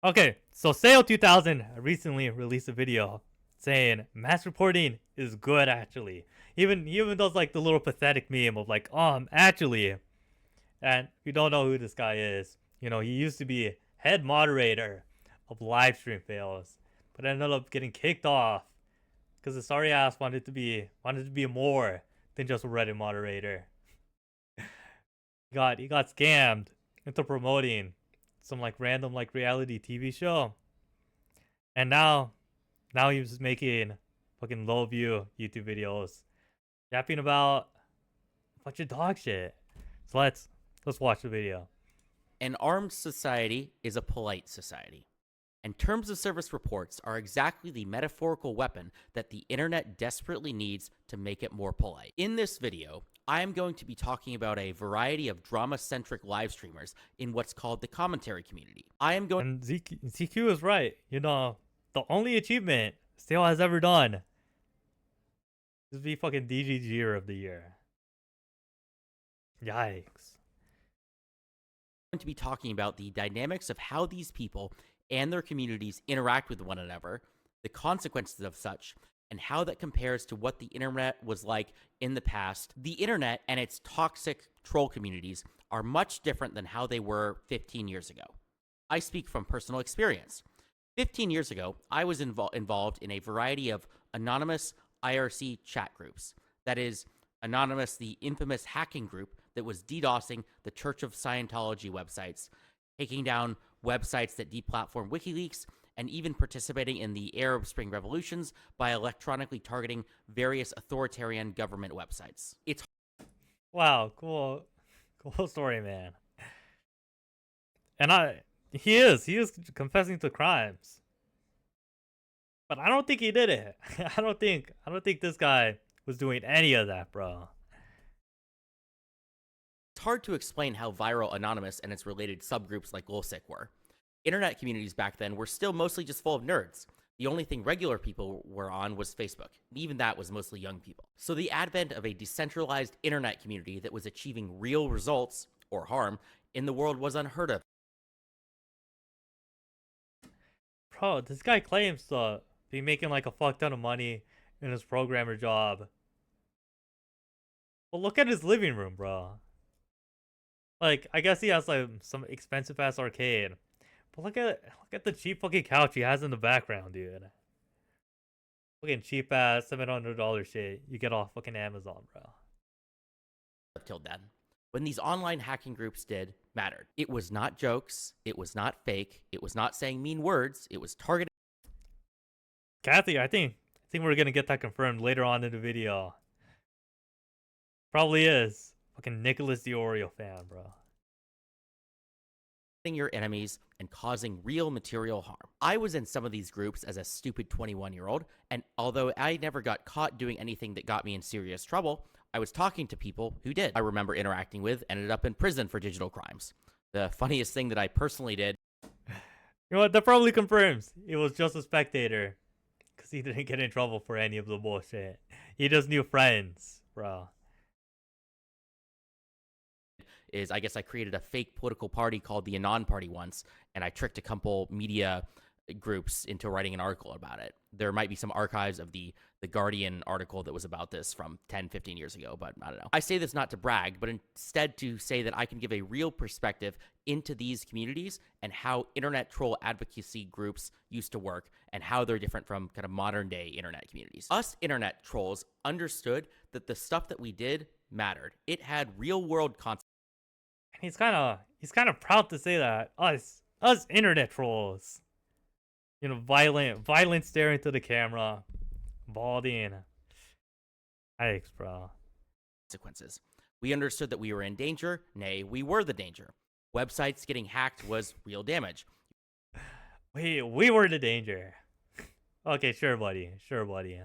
Okay, so Sale 2000 recently released a video saying mass reporting is good actually. He even does like the little pathetic meme of like, actually. And if you don't know who this guy is, he used to be head moderator of livestream fails, but ended up getting kicked off because the sorry ass wanted to be more than just a Reddit moderator. He got scammed into promoting some like random like reality TV show. And now he's just making fucking low view YouTube videos, yapping about a bunch of dog shit. So let's watch the video. An armed society is a polite society. And terms of service reports are exactly the metaphorical weapon that the internet desperately needs to make it more polite. In this video, I am going to be talking about a variety of drama-centric live streamers in what's called the commentary community. I am going And ZQ is right. The only achievement Stale has ever done is be fucking DGGer of the year. Yikes. to be talking about the dynamics of how these people and their communities interact with one another, the consequences of such, and how that compares to what the internet was like in the past. The internet and its toxic troll communities are much different than how they were 15 years ago. I speak from personal experience. 15 years ago, I was involved in a variety of anonymous IRC chat groups. That is, Anonymous, the infamous hacking group that was DDoSing the Church of Scientology websites, taking down websites that deplatformed WikiLeaks, and even participating in the Arab Spring revolutions by electronically targeting various authoritarian government websites. It's Wow, cool story, man. And he is confessing to crimes, but I don't think he did it. I don't think this guy was doing any of that, bro. hard to explain how viral Anonymous and its related subgroups like LulzSec were. Internet communities back then were still mostly just full of nerds. The only thing regular people were on was Facebook. Even that was mostly young people. So the advent of a decentralized internet community that was achieving real results, or harm, in the world was unheard of. Bro, this guy claims to be making like a fuck ton of money in his programmer job. But look at his living room, bro. Like, I guess he has like some expensive ass arcade. But look at the cheap fucking couch he has in the background, dude. Fucking cheap ass $700 shit you get off fucking Amazon, bro. Till then, when these online hacking groups did mattered. It was not jokes, it was not fake, it was not saying mean words, it was targeted Kathy, I think we're gonna get that confirmed later on in the video. Probably is. Fucking Nicholas Diorio fan, bro. your enemies and causing real material harm. I was in some of these groups as a stupid 21-year-old, and although I never got caught doing anything that got me in serious trouble, I was talking to people who did. I remember interacting with, ended up in prison for digital crimes. The funniest thing that I personally did You know what? That probably confirms it was just a spectator. Because he didn't get in trouble for any of the bullshit. He just knew friends, bro. is I guess I created a fake political party called the Anon Party once, and I tricked a couple media groups into writing an article about it. There might be some archives of the Guardian article that was about this from 10, 15 years ago, but I don't know. I say this not to brag, but instead to say that I can give a real perspective into these communities and how internet troll advocacy groups used to work and how they're different from kind of modern day internet communities. Us internet trolls understood that the stuff that we did mattered. It had real world consequences. And he's kind of proud to say that. Us internet trolls. Violent staring to the camera. Balding. Yikes, bro. We understood that we were in danger. Nay, we were the danger. Websites getting hacked was real damage. We were the danger. Okay, sure, buddy. Sure, buddy.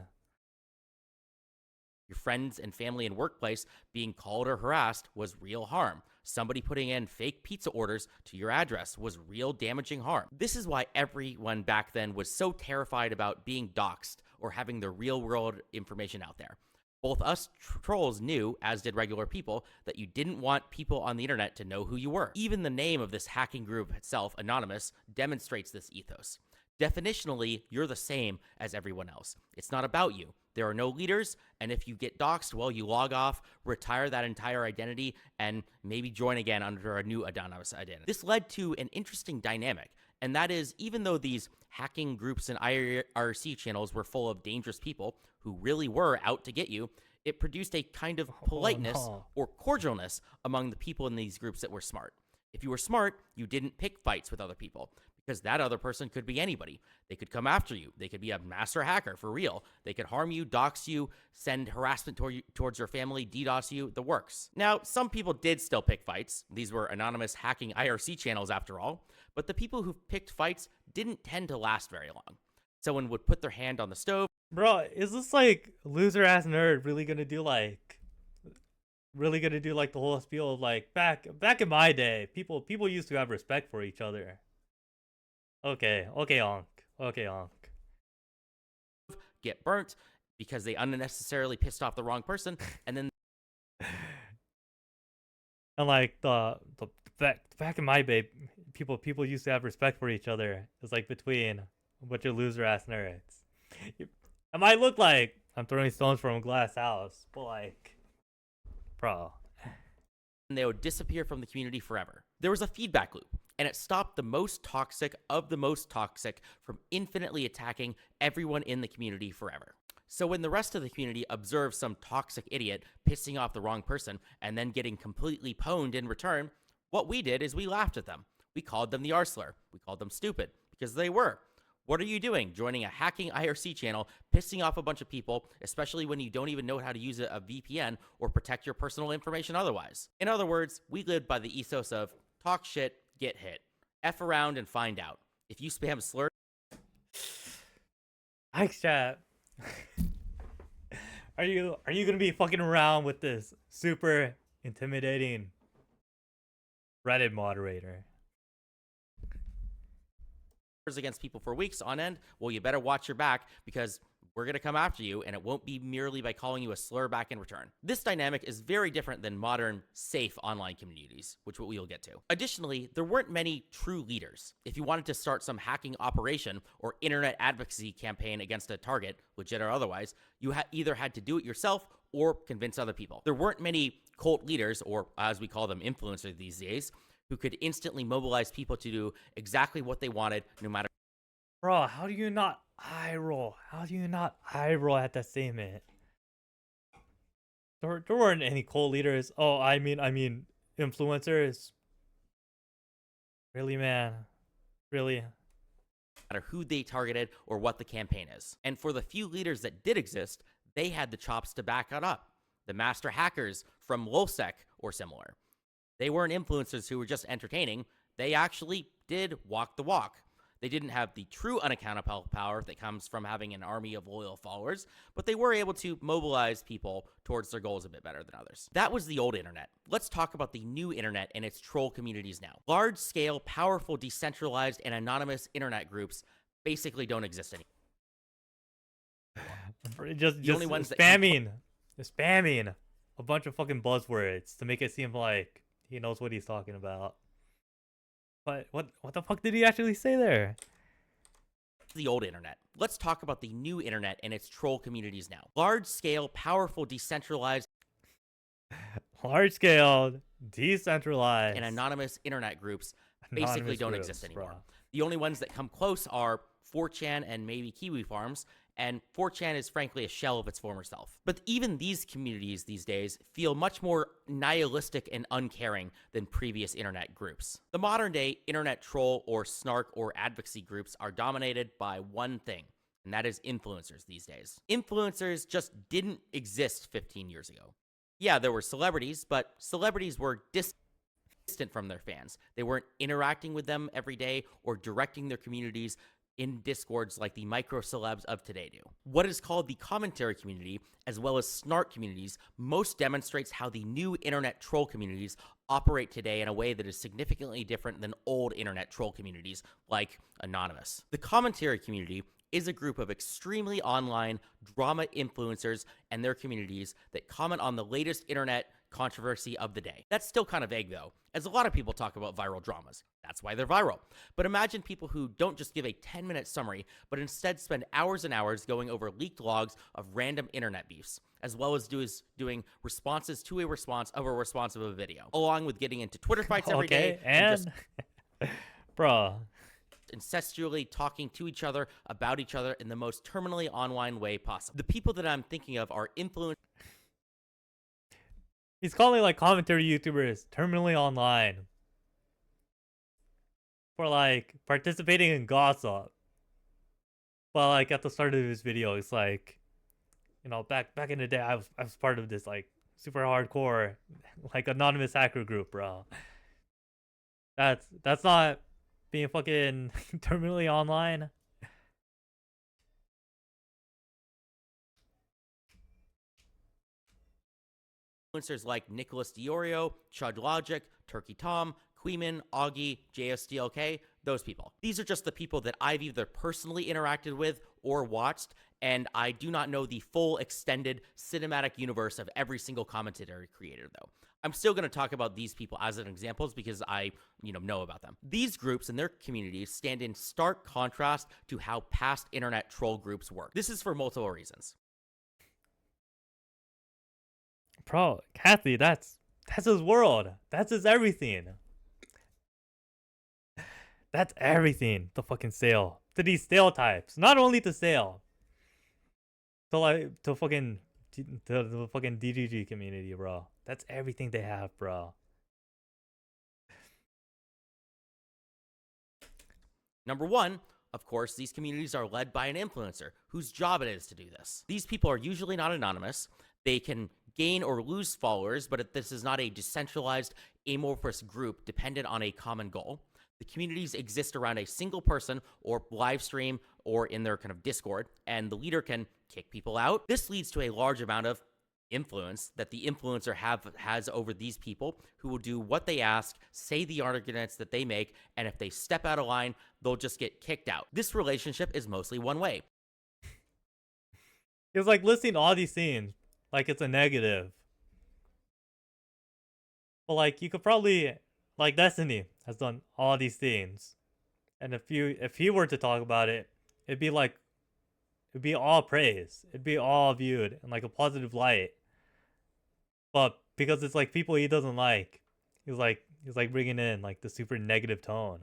Your friends and family and workplace being called or harassed was real harm. Somebody putting in fake pizza orders to your address was real damaging harm. This is why everyone back then was so terrified about being doxxed or having their real world information out there. Both us trolls knew, as did regular people, that you didn't want people on the internet to know who you were. Even the name of this hacking group itself, Anonymous, demonstrates this ethos. Definitionally, you're the same as everyone else. It's not about you. There are no leaders, and if you get doxxed, well, you log off, retire that entire identity, and maybe join again under a new anonymous identity. This led to an interesting dynamic, and that is, even though these hacking groups and IRC channels were full of dangerous people who really were out to get you, it produced a kind of politeness or cordialness among the people in these groups that were smart. If you were smart, you didn't pick fights with other people, because that other person could be anybody. They could come after you. They could be a master hacker for real. They could harm you, dox you, send harassment towards your family, DDoS you, the works. Now, some people did still pick fights. These were anonymous hacking IRC channels after all, but the people who picked fights didn't tend to last very long. Someone would put their hand on the stove. Bro, is this like loser ass nerd really gonna do like the whole spiel of like back in my day, people used to have respect for each other. Okay, Onk. Get burnt because they unnecessarily pissed off the wrong person, and then And like the back in my day, people used to have respect for each other. It's like between a bunch of loser ass nerds. It might look like I'm throwing stones from a glass house, but like, bro. and they would disappear from the community forever. There was a feedback loop, and it stopped the most toxic of the most toxic from infinitely attacking everyone in the community forever. So when the rest of the community observed some toxic idiot pissing off the wrong person and then getting completely pwned in return, what we did is we laughed at them. We called them the Arsler. We called them stupid, because they were. What are you doing? Joining a hacking IRC channel, pissing off a bunch of people, especially when you don't even know how to use a VPN or protect your personal information otherwise. In other words, we lived by the ethos of talk shit, get hit. F around and find out. If you spam slurs, Ike chat. Are you gonna be fucking around with this super intimidating Reddit moderator? against people for weeks on end, well, you better watch your back, because we're going to come after you, and it won't be merely by calling you a slur back in return. This dynamic is very different than modern, safe online communities, which we will get to. Additionally, there weren't many true leaders. If you wanted to start some hacking operation or internet advocacy campaign against a target, legit or otherwise, you either had to do it yourself or convince other people. There weren't many cult leaders, or as we call them, influencers these days, who could instantly mobilize people to do exactly what they wanted, no matter. Bro, how do you not eye roll? How do you not eye roll at that statement? There weren't any cult leaders. Oh, I mean influencers. Really, man? Really? Matter who they targeted or what the campaign is. And for the few leaders that did exist, they had the chops to back it up. The master hackers from LowSec or similar. They weren't influencers who were just entertaining. They actually did walk the walk. They didn't have the true unaccountable power that comes from having an army of loyal followers, but they were able to mobilize people towards their goals a bit better than others. That was the old internet. Let's talk about the new internet and its troll communities now. Large-scale, powerful, decentralized, and anonymous internet groups basically don't exist anymore. Just only ones that spamming a bunch of fucking buzzwords to make it seem like he knows what he's talking about. But what the fuck did he actually say there? The old internet. Let's talk about the new internet and its troll communities now. Large-scale, powerful, decentralized, decentralized, and anonymous internet groups basically don't exist anymore. Bro. The only ones that come close are 4chan and maybe Kiwi Farms, and 4chan is frankly a shell of its former self. But even these communities these days feel much more nihilistic and uncaring than previous internet groups. The modern day internet troll or snark or advocacy groups are dominated by one thing, and that is influencers these days. Influencers just didn't exist 15 years ago. Yeah, there were celebrities, but celebrities were distant from their fans. They weren't interacting with them every day or directing their communities in discords like the micro celebs of today do. What is called the commentary community, as well as snark communities, most demonstrates how the new internet troll communities operate today in a way that is significantly different than old internet troll communities like Anonymous. The commentary community is a group of extremely online drama influencers and their communities that comment on the latest internet controversy of the day. That's still kind of vague though, as a lot of people talk about viral dramas. That's why they're viral. But imagine people who don't just give a 10-minute summary, but instead spend hours and hours going over leaked logs of random internet beefs, as well as doing responses to a response of a video, along with getting into Twitter fights every day. And bro, incestually talking to each other about each other in the most terminally online way possible. The people that I'm thinking of are influencers. He's calling like commentary YouTubers terminally online for like participating in gossip. But like at the start of his video, it's like, you know, back in the day, I was part of this like super hardcore like anonymous hacker group, bro. That's not being fucking terminally online. Influencers like Nicholas Diorio, Chud Logic, Turkey Tom, Queeman, Augie, JSDLK, those people. These are just the people that I've either personally interacted with or watched, and I do not know the full extended cinematic universe of every single commentary creator though. I'm still going to talk about these people as an examples because I, know about them. These groups and their communities stand in stark contrast to how past internet troll groups work. This is for multiple reasons. Bro, Kathy, that's his world. That's his everything. That's everything. The fucking sale. To these sale types. Not only to sale. To like to the fucking DGG community, bro. That's everything they have, bro. Number one, of course, these communities are led by an influencer whose job it is to do this. These people are usually not anonymous. They can gain or lose followers, but this is not a decentralized, amorphous group dependent on a common goal. The communities exist around a single person or live stream or in their kind of Discord, and the leader can kick people out. This leads to a large amount of influence that the influencer has over these people who will do what they ask, say the arguments that they make, and if they step out of line, they'll just get kicked out. This relationship is mostly one way. It's like listing all these scenes like it's a negative. But like you could probably, like Destiny has done all these things, and if he were to talk about it, it'd be all praise. It'd be all viewed in like a positive light. But because it's like people he doesn't like, he's like bringing in like the super negative tone.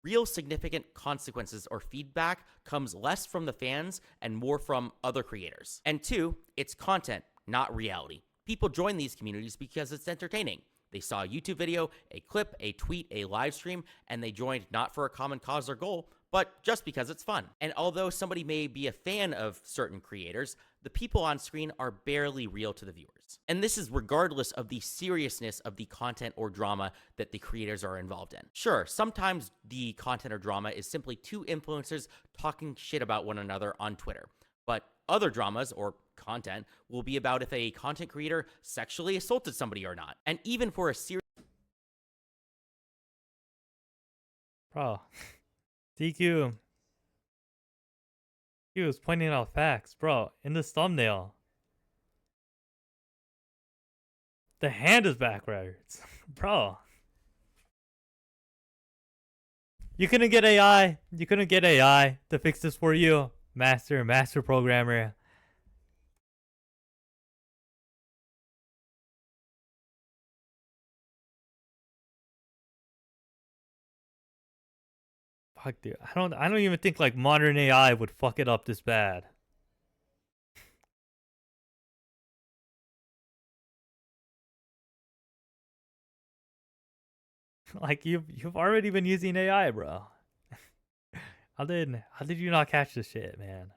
Real significant consequences or feedback comes less from the fans and more from other creators. And two, it's content, not reality. People join these communities because it's entertaining. They saw a YouTube video, a clip, a tweet, a live stream, and they joined not for a common cause or goal, but just because it's fun. And although somebody may be a fan of certain creators, the people on screen are barely real to the viewers. And this is regardless of the seriousness of the content or drama that the creators are involved in. Sure, sometimes the content or drama is simply two influencers talking shit about one another on Twitter. But other dramas or content will be about if a content creator sexually assaulted somebody or not. And even for a serious... Bro, DQ. He was pointing out facts, bro, in this thumbnail. The hand is backwards. Bro. You couldn't get AI. You couldn't get AI to fix this for you. Master programmer. Fuck, dude. I don't even think like modern AI would fuck it up this bad. Like you've already been using AI, bro. How did you not catch this shit, man?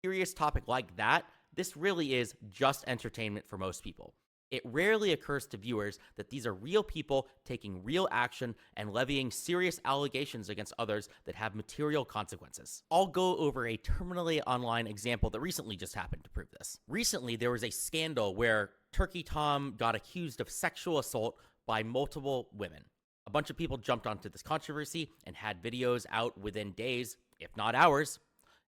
Serious topic like that, this really is just entertainment for most people. It rarely occurs to viewers that these are real people taking real action and levying serious allegations against others that have material consequences. I'll go over a terminally online example that recently just happened to prove this. Recently, there was a scandal where Turkey Tom got accused of sexual assault by multiple women. A bunch of people jumped onto this controversy and had videos out within days, if not hours.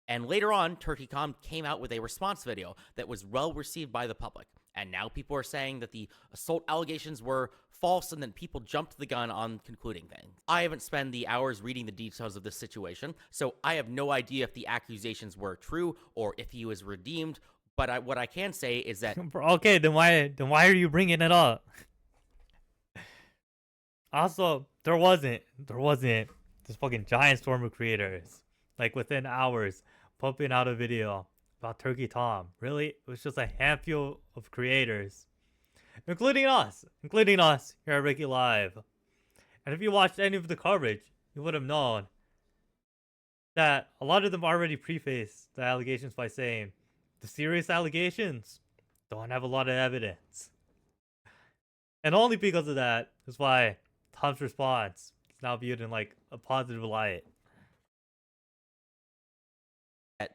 And later on, Turkey Tom came out with a response video that was well received by the public. And now people are saying that the assault allegations were false and then people jumped the gun on concluding things. I haven't spent the hours reading the details of this situation, so I have no idea if the accusations were true or if he was redeemed. But what I can say is that... Okay, then why are you bringing it up? Also, there wasn't this fucking giant storm of creators, like within hours, pumping out a video about Turkey Tom. Really? It was just a handful of creators, including us here at Ricky Live. And if you watched any of the coverage, you would have known that a lot of them already prefaced the allegations by saying the serious allegations don't have a lot of evidence. And only because of that is why Tom's response is now viewed in like a positive light.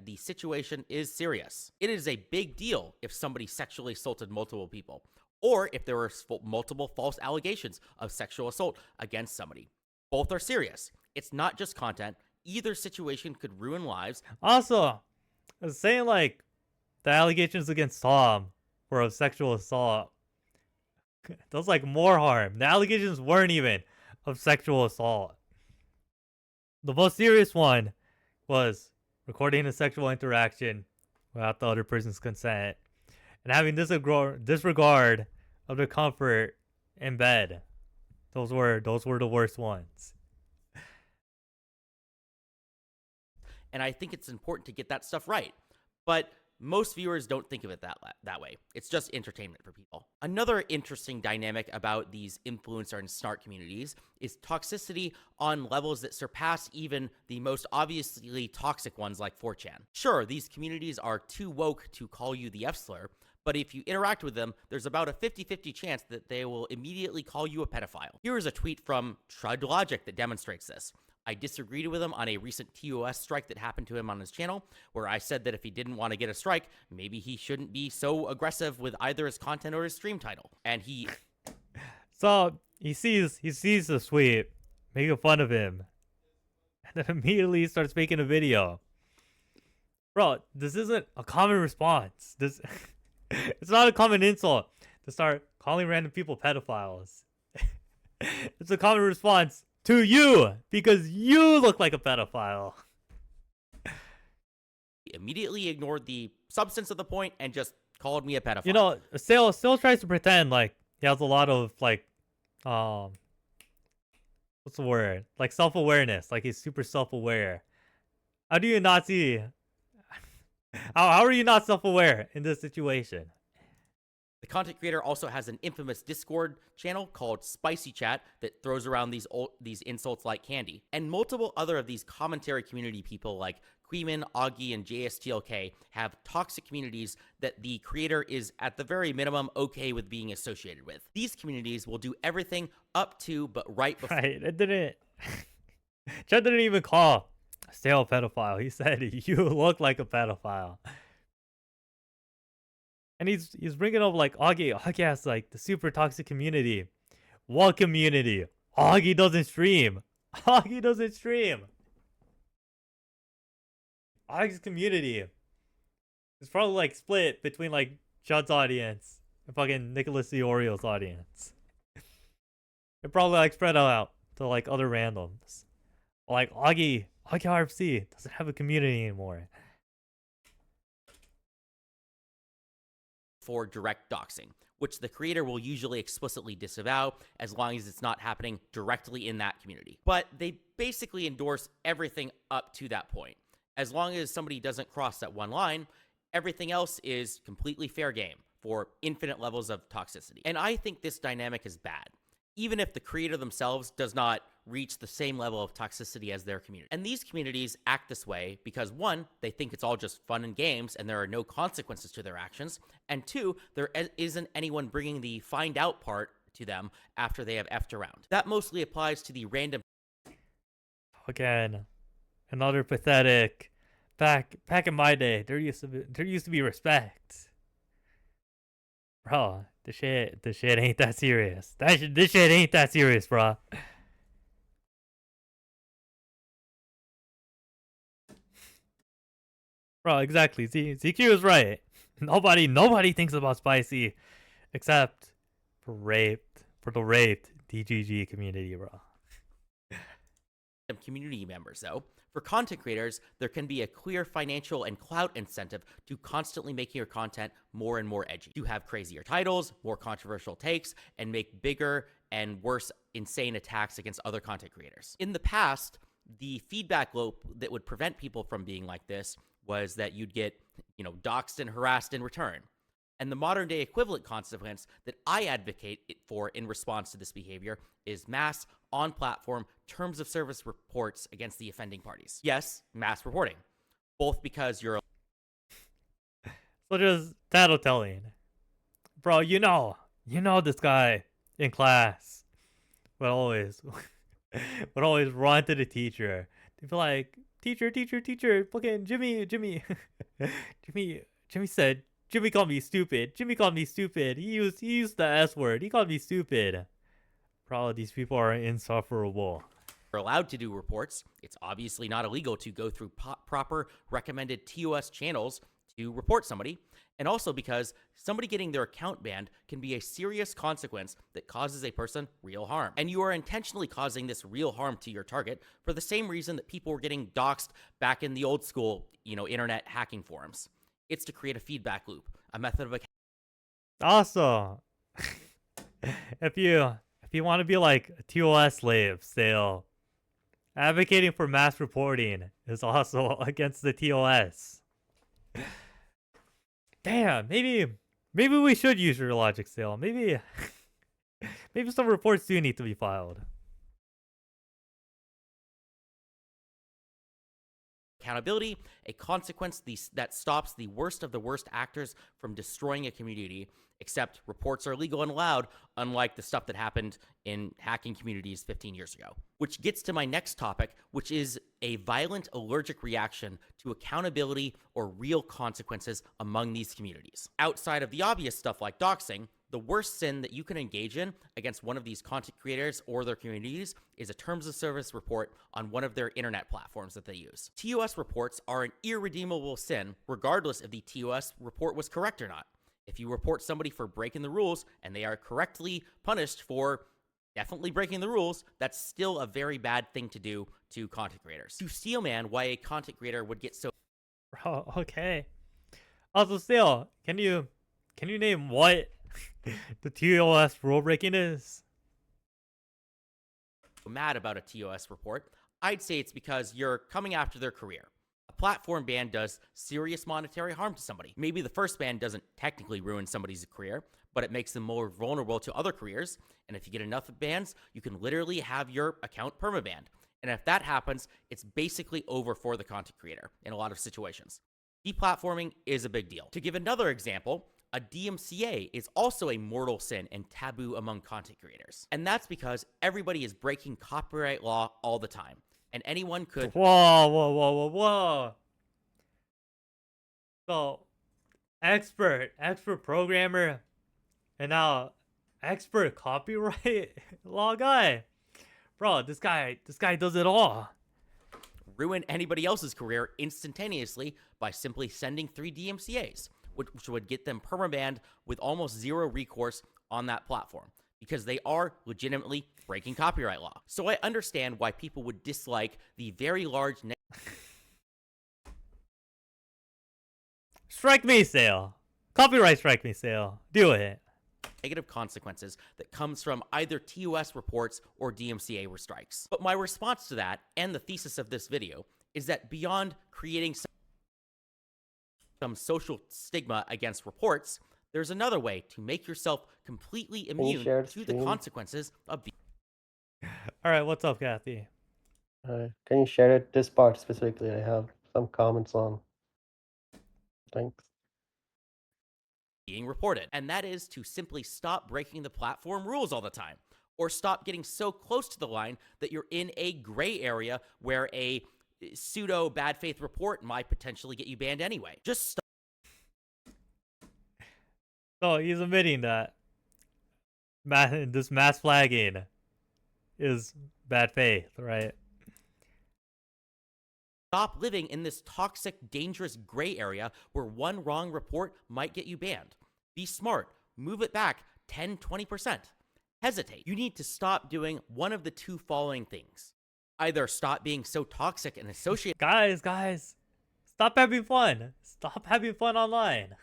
The situation is serious. It is a big deal if somebody sexually assaulted multiple people, or if there were multiple false allegations of sexual assault against somebody. Both are serious. It's not just content. Either situation could ruin lives. Also, I was saying like the allegations against Tom were of sexual assault. That's like more harm. The allegations weren't even of sexual assault. The most serious one was recording a sexual interaction without the other person's consent and having disregard of their comfort in bed. Those were the worst ones. And I think it's important to get that stuff right. But most viewers don't think of it that way. It's just entertainment for people. Another interesting dynamic about these influencer and snark communities is toxicity on levels that surpass even the most obviously toxic ones like 4chan. Sure, these communities are too woke to call you the F-slur, but if you interact with them, there's about a 50-50 chance that they will immediately call you a pedophile. Here is a tweet from Trud Logic that demonstrates this. I disagreed with him on a recent TOS strike that happened to him on his channel, where I said that if he didn't want to get a strike, maybe he shouldn't be so aggressive with either his content or his stream title. And he... So, he sees the tweet, making fun of him, and then immediately starts making a video. Bro, this isn't a common response. It's not a common insult to start calling random people pedophiles. It's a common response to you because you look like a pedophile. He immediately ignored the substance of the point and just called me a pedophile. You know, still tries to pretend like he has a lot of like what's the word? Like self-awareness, like he's super self-aware. How do you not see how are you not self-aware in this situation? The content creator also has an infamous Discord channel called Spicy Chat that throws around these insults like candy. And multiple other of these commentary community people like Queeman, Augie, and JSTLK have toxic communities that the creator is at the very minimum okay with being associated with. These communities will do everything up to but right before... Right, it didn't... Chat didn't even call Stale pedophile. He said, you look like a pedophile. And he's bringing up like Augie has like the super toxic community. What community? Augie doesn't stream. Augie doesn't stream. Augie's community is probably like split between like Chud's audience and fucking Nicholas Dioreo's audience. They're probably like spread out to like other randoms. Like Augie RFC doesn't have a community anymore. For direct doxing, which the creator will usually explicitly disavow as long as it's not happening directly in that community. But they basically endorse everything up to that point. As long as somebody doesn't cross that one line, everything else is completely fair game for infinite levels of toxicity. And I think this dynamic is bad. Even if the creator themselves does not reach the same level of toxicity as their community. And these communities act this way because, one, they think it's all just fun and games and there are no consequences to their actions, and two, there isn't anyone bringing the find out part to them after they have effed around. That mostly applies to the random. Again, another pathetic. Back in my day, there used to be respect. Bro, this shit ain't that serious. This shit ain't that serious, bro. Bro, exactly. ZQ is right. Nobody thinks about spicy, except for the raped DGG community, bro. Community members, though. For content creators, there can be a clear financial and clout incentive to constantly making your content more and more edgy. To have crazier titles, more controversial takes, and make bigger and worse insane attacks against other content creators. In the past, the feedback loop that would prevent people from being like this was that you'd get, doxxed and harassed in return. And the modern day equivalent consequence that I advocate for in response to this behavior is mass on-platform terms of service reports against the offending parties. Yes, mass reporting. Both because you're... So just tattletelling. Bro, you know this guy in class would always run to the teacher. They'd be like, teacher, fucking Jimmy said, Jimmy called me stupid. He used the S word. He called me stupid. Bro, these people are insufferable. Are allowed to do reports. It's obviously not illegal to go through proper recommended TOS channels to report somebody. And also because somebody getting their account banned can be a serious consequence that causes a person real harm. And you are intentionally causing this real harm to your target for the same reason that people were getting doxxed back in the old school, internet hacking forums. It's to create a feedback loop, a method of... Also, if you want to be like a TOS slave still, advocating for mass reporting is also against the TOS. Damn, maybe we should use your logic still. Maybe some reports do need to be filed. Accountability, a consequence that stops the worst of the worst actors from destroying a community, except reports are legal and allowed, unlike the stuff that happened in hacking communities 15 years ago. Which gets to my next topic, which is a violent allergic reaction to accountability or real consequences among these communities. Outside of the obvious stuff like doxing, the worst sin that you can engage in against one of these content creators or their communities is a terms of service report on one of their internet platforms that they use. TOS reports are an irredeemable sin, regardless if the TOS report was correct or not. If you report somebody for breaking the rules and they are correctly punished for definitely breaking the rules, that's still a very bad thing to do to content creators. To Steelman, why a content creator would get so... Bro, okay. Also, still, can you name what the TOS rule breaking is? Mad about a TOS report? I'd say it's because you're coming after their career. A platform ban does serious monetary harm to somebody. Maybe the first ban doesn't technically ruin somebody's career, but it makes them more vulnerable to other careers. And if you get enough bans, you can literally have your account permabanned. And if that happens, it's basically over for the content creator in a lot of situations. Deplatforming is a big deal. To give another example, a DMCA is also a mortal sin and taboo among content creators. And that's because everybody is breaking copyright law all the time. And anyone could... Whoa. So, expert programmer, and now expert copyright law guy. Bro, this guy does it all. Ruin anybody else's career instantaneously by simply sending 3 DMCAs, which would get them permabanned with almost zero recourse on that platform, because they are legitimately breaking copyright law. So I understand why people would dislike the very large... Strike me sale. Copyright strike me sale. Do it. Negative consequences that comes from either TOS reports or DMCA strikes. But my response to that, and the thesis of this video, is that beyond creating some social stigma against reports, there's another way to make yourself completely immune to the consequences of... All right, what's up, Kathy? Can you share it? This part specifically, I have some comments on. Thanks. Being reported, and that is to simply stop breaking the platform rules all the time, or stop getting so close to the line that you're in a gray area where a pseudo bad faith report might potentially get you banned anyway. Just stop. So he's admitting that this mass flagging is bad faith, right? Stop living in this toxic, dangerous gray area where one wrong report might get you banned. Be smart. Move it back 10, 20%. Hesitate. You need to stop doing one of the two following things. Either stop being so toxic and associated. Guys, stop having fun. Stop having fun online.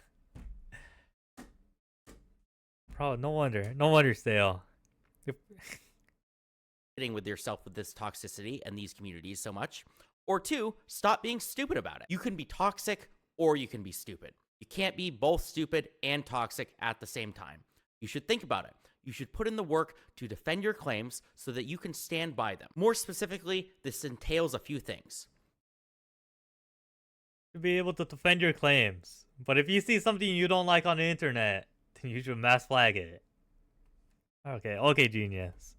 Bro, no wonder, Sale. With yourself with this toxicity and these communities so much. Or two, stop being stupid about it. You can be toxic or you can be stupid. You can't be both stupid and toxic at the same time. You should think about it. You should put in the work to defend your claims so that you can stand by them. More specifically, this entails a few things. To be able to defend your claims. But if you see something you don't like on the internet, then you should mass flag it. Okay, genius.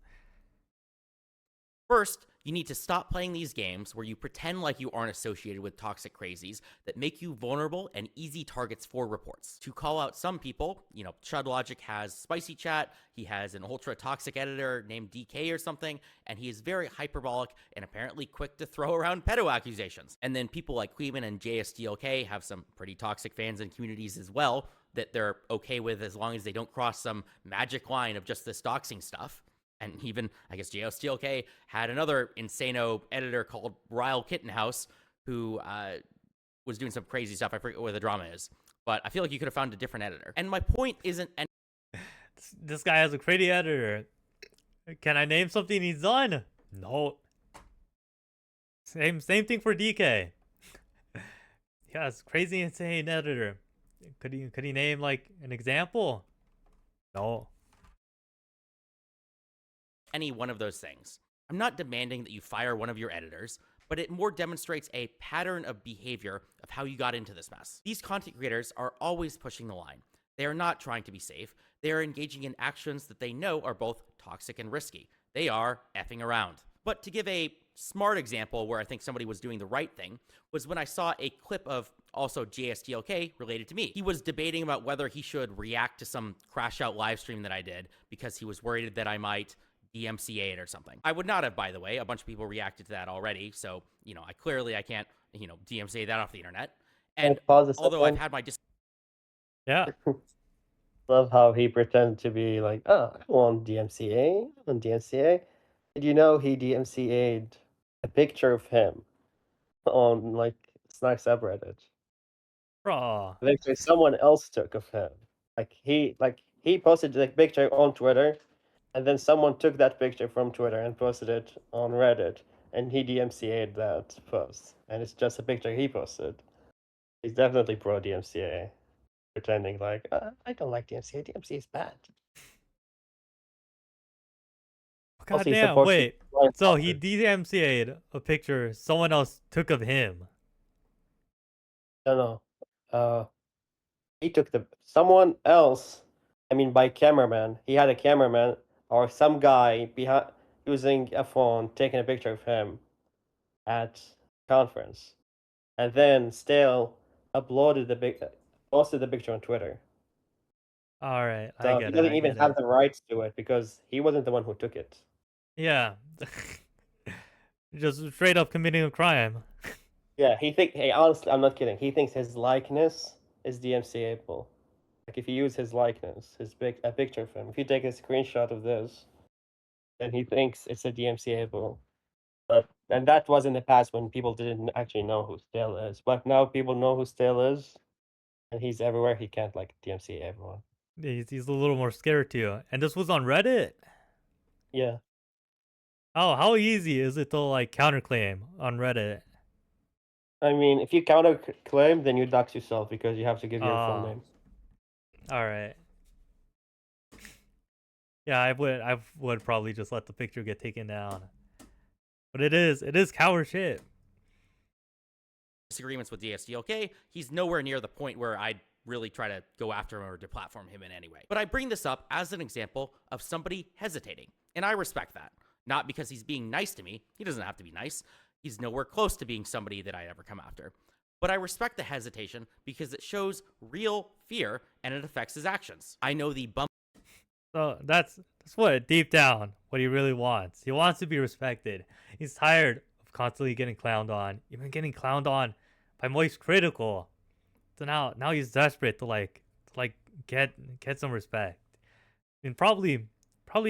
First, you need to stop playing these games where you pretend like you aren't associated with toxic crazies that make you vulnerable and easy targets for reports. To call out some people, ChudLogic has Spicy Chat, he has an ultra toxic editor named DK or something, and he is very hyperbolic and apparently quick to throw around pedo accusations. And then people like Queeman and JSDLK have some pretty toxic fans and communities as well that they're okay with as long as they don't cross some magic line of just this doxing stuff. And even, I guess, JSTLK had another insano editor called Ryle Kittenhouse who was doing some crazy stuff. I forget where the drama is. But I feel like you could have found a different editor. And my point isn't... This guy has a crazy editor. Can I name something he's done? No. Same thing for DK. Yes, crazy insane editor. Could he name like an example? No. Any one of those things. I'm not demanding that you fire one of your editors, but it more demonstrates a pattern of behavior of how you got into this mess. These content creators are always pushing the line. They are not trying to be safe. They are engaging in actions that they know are both toxic and risky. They are effing around. But to give a smart example where I think somebody was doing the right thing was when I saw a clip of also JSDLK related to me. He was debating about whether he should react to some crash out live stream that I did because he was worried that I might DMCA it or something. I would not have, by the way. A bunch of people reacted to that already, so I can't DMCA that off the internet. And although I've had my yeah, love how he pretended to be like, oh, I want DMCA on DMCA. Did you know he DMCA'd a picture of him on like Snack subreddit? bro. The picture someone else took of him. He posted the picture on Twitter. And then someone took that picture from Twitter and posted it on Reddit, and he DMCA'd that post. And it's just a picture he posted. He's definitely pro DMCA, pretending like, I don't like DMCA. DMCA is bad. God damn, wait. So he DMCA'd a picture someone else took of him. No. He took someone else, by cameraman. He had a cameraman or some guy behind using a phone taking a picture of him at conference, and then still posted the picture on Twitter. All right, so I get it. He doesn't even have the rights to it because he wasn't the one who took it. Yeah, just straight up committing a crime. Yeah, hey, honestly, I'm not kidding. He thinks his likeness is DMCAable. Like if you use his likeness, a picture of him, if you take a screenshot of this, then he thinks it's a DMCAable. And that was in the past when people didn't actually know who Stale is. But now people know who Stale is, and he's everywhere. He can't DMCA everyone. He's a little more scared too. And this was on Reddit? Yeah. Oh, how easy is it to counterclaim on Reddit? If you counterclaim, then you dox yourself because you have to give your full name. All right. Yeah, I would probably just let the picture get taken down. But it is coward shit. Disagreements with DSTLK, he's nowhere near the point where I'd really try to go after him or deplatform him in any way. But I bring this up as an example of somebody hesitating, and I respect that. Not because he's being nice to me. He doesn't have to be nice. He's nowhere close to being somebody that I'd ever come after. But I respect the hesitation because it shows real fear and it affects his actions. I know the bump So that's what deep down what he really wants. He wants to be respected. He's tired of constantly getting clowned on, even getting clowned on by Moist Critical. So now he's desperate to get some respect. And probably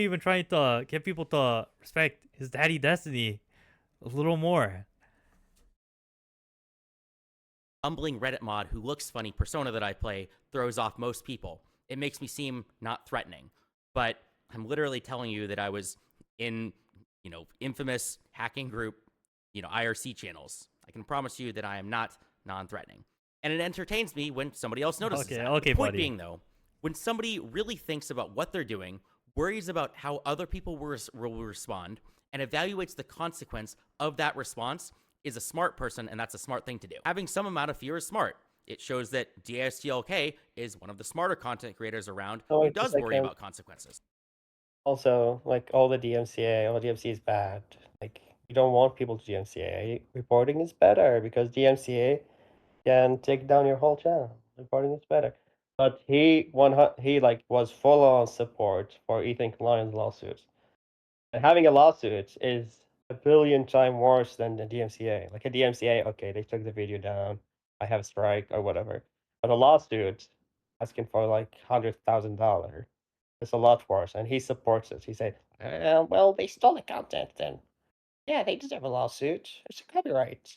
even trying to get people to respect his daddy Destiny a little more. bumbling Reddit mod who looks funny persona that I play throws off most people. It makes me seem not threatening. But I'm literally telling you that I was in, infamous hacking group, IRC channels. I can promise you that I am not non-threatening. And it entertains me when somebody else notices that. Okay, The point buddy. being, though, when somebody really thinks about what they're doing, worries about how other people will respond, and evaluates the consequence of that response, is a smart person, and that's a smart thing to do. Having some amount of fear is smart. It shows that DSTLK is one of the smarter content creators around Oh, who wait a does worry second. about consequences. Also, like all the DMCA is bad. Like you don't want people to DMCA. Reporting is better because DMCA can take down your whole channel. Reporting is better. But he like was full on support for Ethan Klein's lawsuit. And having a lawsuit is a billion times worse than the DMCA. Like a DMCA, okay, they took the video down. I have a strike or whatever. But a lawsuit asking for like $100,000. It's a lot worse, and he supports it. He said, well, they stole the content, then yeah, they deserve a lawsuit. It's a copyright.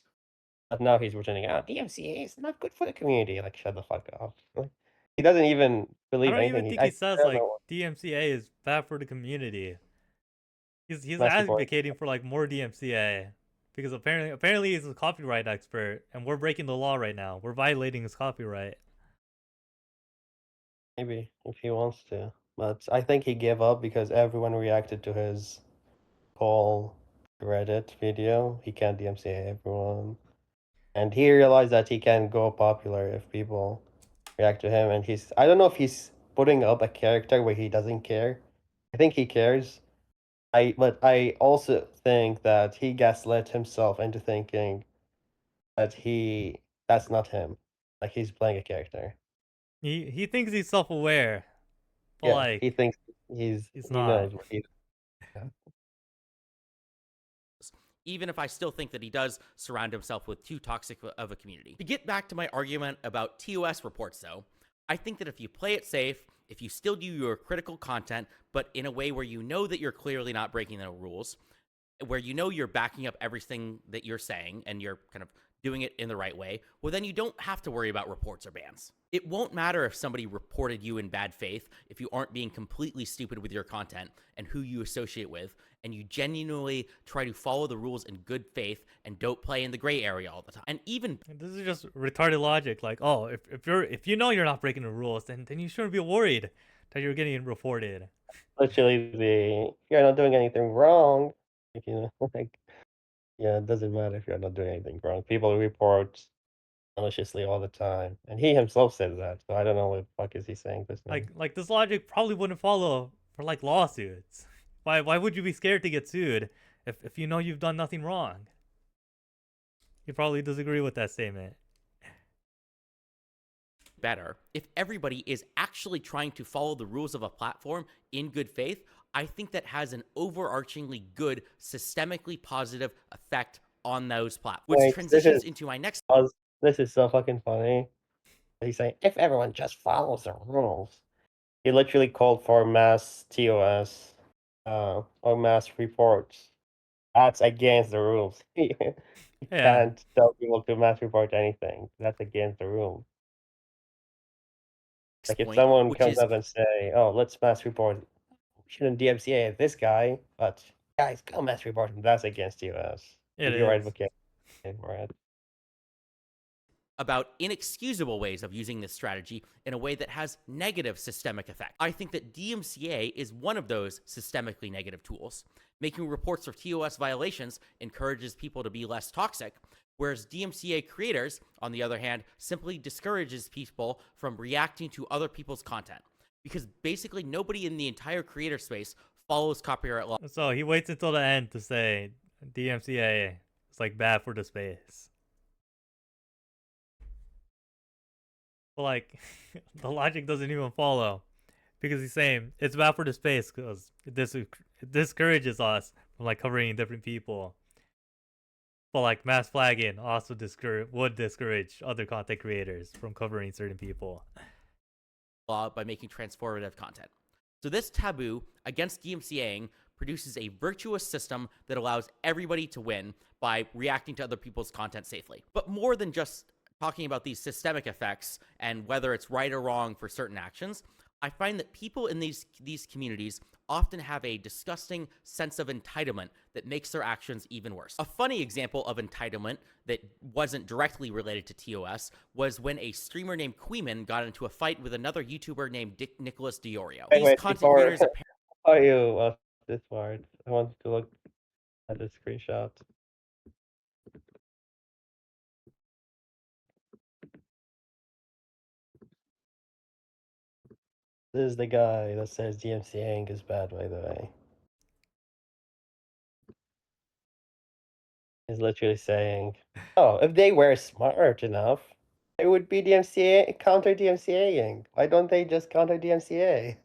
But now he's returning out. DMCA is not good for the community. Like, shut the fuck up. Like, he doesn't even I believe don't even anything. think I he says don't like know. DMCA is bad for the community. He's Mass report. advocating for like more DMCA because apparently he's a copyright expert and we're breaking the law right now. We're violating his copyright. Maybe if he wants to, but I think he gave up because everyone reacted to his call Reddit video. He can't DMCA everyone, and he realized that he can go popular if people react to him. And I don't know if he's putting up a character where he doesn't care. I think he cares. But I also think that he gaslit himself into thinking that that's not him. Like he's playing a character. He thinks he's self-aware, but Yeah, he like thinks he's he not. knows what he's. Yeah. Even if I still think that he does surround himself with too toxic of a community. To get back to my argument about TOS reports, though, I think that if you play it safe, if you still do your critical content, but in a way where you know that you're clearly not breaking the rules, where you know you're backing up everything that you're saying and you're kind of doing it in the right way, well, then you don't have to worry about reports or bans. It won't matter if somebody reported you in bad faith if you aren't being completely stupid with your content and who you associate with, and you genuinely try to follow the rules in good faith and don't play in the gray area all the time. And even This is just retarded logic. Like, oh, if you know you're not breaking the rules, then you shouldn't be worried that you're getting reported. Literally, you're not doing anything wrong. Like, like yeah, it doesn't matter if you're not doing anything wrong. People report maliciously all the time, and he himself says that. So I don't know what the fuck is he saying this now. Like this logic probably wouldn't follow for like lawsuits. Why would you be scared to get sued if you know you've done nothing wrong? He probably disagree with that statement. better, if everybody is actually trying to follow the rules of a platform in good faith, I think that has an overarchingly good, systemically positive effect on those platforms. Which Wait, transitions into my next this is so fucking funny. He's saying if everyone just follows the rules. He literally called for mass TOS, or mass reports. That's against the rules. You Yeah. can't tell people to mass report anything. That's against the rules. Like if point, someone which comes is up and say, "Oh, let's mass report," we shouldn't DMCA this guy, but guys, go mass report him. That's against TOS. It If you're is. advocating for it. about inexcusable ways of using this strategy in a way that has negative systemic effect. I think that DMCA is one of those systemically negative tools. Making reports of TOS violations encourages people to be less toxic, whereas DMCA creators, on the other hand, simply discourages people from reacting to other people's content. Because basically nobody in the entire creator space follows copyright law. So he waits until the end to say DMCA is like bad for the space. But like, the logic doesn't even follow, because he's saying it's bad for the space because it discourages us from like covering different people. But like mass flagging also would discourage other content creators from covering certain people. By making transformative content. So this taboo against DMCAing produces a virtuous system that allows everybody to win by reacting to other people's content safely. But more than just talking about these systemic effects and whether it's right or wrong for certain actions, I find that people in these communities often have a disgusting sense of entitlement that makes their actions even worse. A funny example of entitlement that wasn't directly related to TOS was when a streamer named Queeman got into a fight with another YouTuber named Nicholas Diorio. These content creators Oh, you watch this part. I want to look at the screenshot. This is the guy that says DMCAing is bad, by the way. He's literally saying, oh, if they were smart enough, it would be DMCA counter DMCAing. Why don't they just counter DMCA?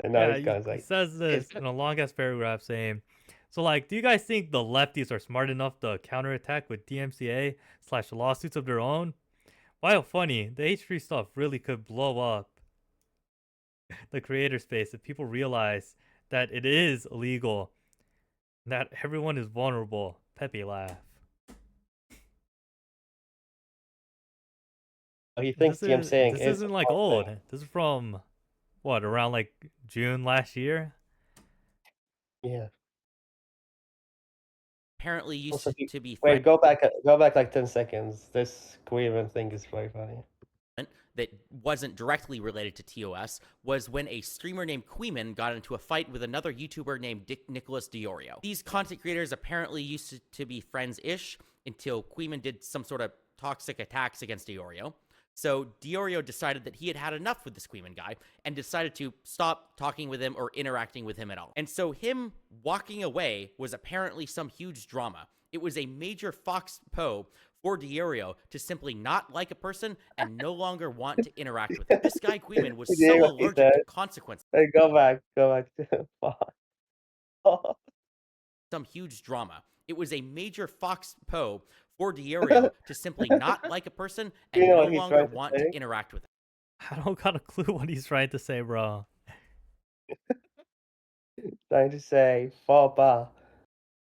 And now Yeah, he's kind of he like, says this in a long ass paragraph saying, so like, do you guys think the lefties are smart enough to counterattack with DMCA/lawsuits of their own? While funny, the H3 stuff really could blow up the creator space if people realize that it is illegal, that everyone is vulnerable. Pepe laugh. oh, he thinks DMCAing This is isn't a like smart old. thing. This is from what, around like June last year? Yeah. apparently used Also, to be wait, go back like 10 seconds. This Queeman thing is very funny. that wasn't directly related to TOS was when a streamer named Queeman got into a fight with another YouTuber named Nicholas Diorio. These content creators apparently used to be friends-ish until Queeman did some sort of toxic attacks against Diorio. So Diorio decided that he had had enough with this Queeman guy and decided to stop talking with him or interacting with him at all. And so him walking away was apparently some huge drama. It was a major fox po for Diorio to simply not like a person and no longer want to interact with him. This guy Queeman was so allergic to consequences. Hey, go back to fuck. Some huge drama. It was a major fox po for Diorio to simply not like a person and You know no what he's longer trying to want say? to interact with him. I don't got a clue what he's trying to say, bro. Trying to say faux pas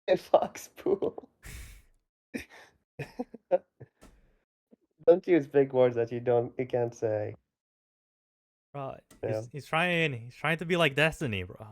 and fox poo. Don't use big words that you can't say. Bro, Yeah. he's trying to be like Destiny, bro.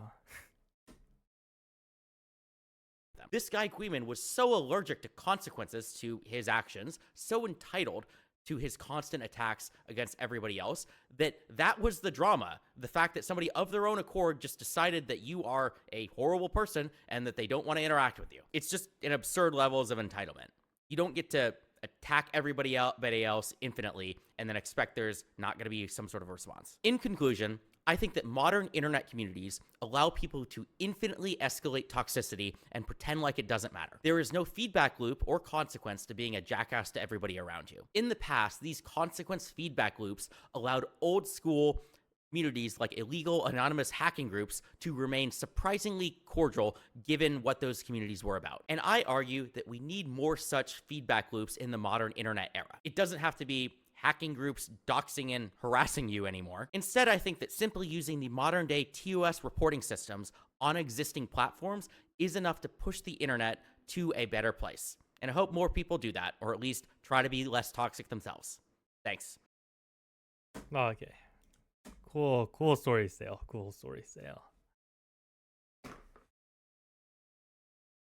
This guy Queeman was so allergic to consequences to his actions, so entitled to his constant attacks against everybody else, that was the drama. The fact that somebody of their own accord just decided that you are a horrible person and that they don't want to interact with you. It's just an absurd levels of entitlement. You don't get to attack everybody else infinitely and then expect there's not going to be some sort of response. In conclusion, I think that modern internet communities allow people to infinitely escalate toxicity and pretend like it doesn't matter. There is no feedback loop or consequence to being a jackass to everybody around you. In the past, these consequence feedback loops allowed old school communities like illegal anonymous hacking groups to remain surprisingly cordial given what those communities were about. And I argue that we need more such feedback loops in the modern internet era. It doesn't have to be hacking groups doxing and harassing you anymore. Instead, I think that simply using the modern day TOS reporting systems on existing platforms is enough to push the internet to a better place. And I hope more people do that, or at least try to be less toxic themselves. Thanks. Okay. Cool story, Sale. Cool story, Sale.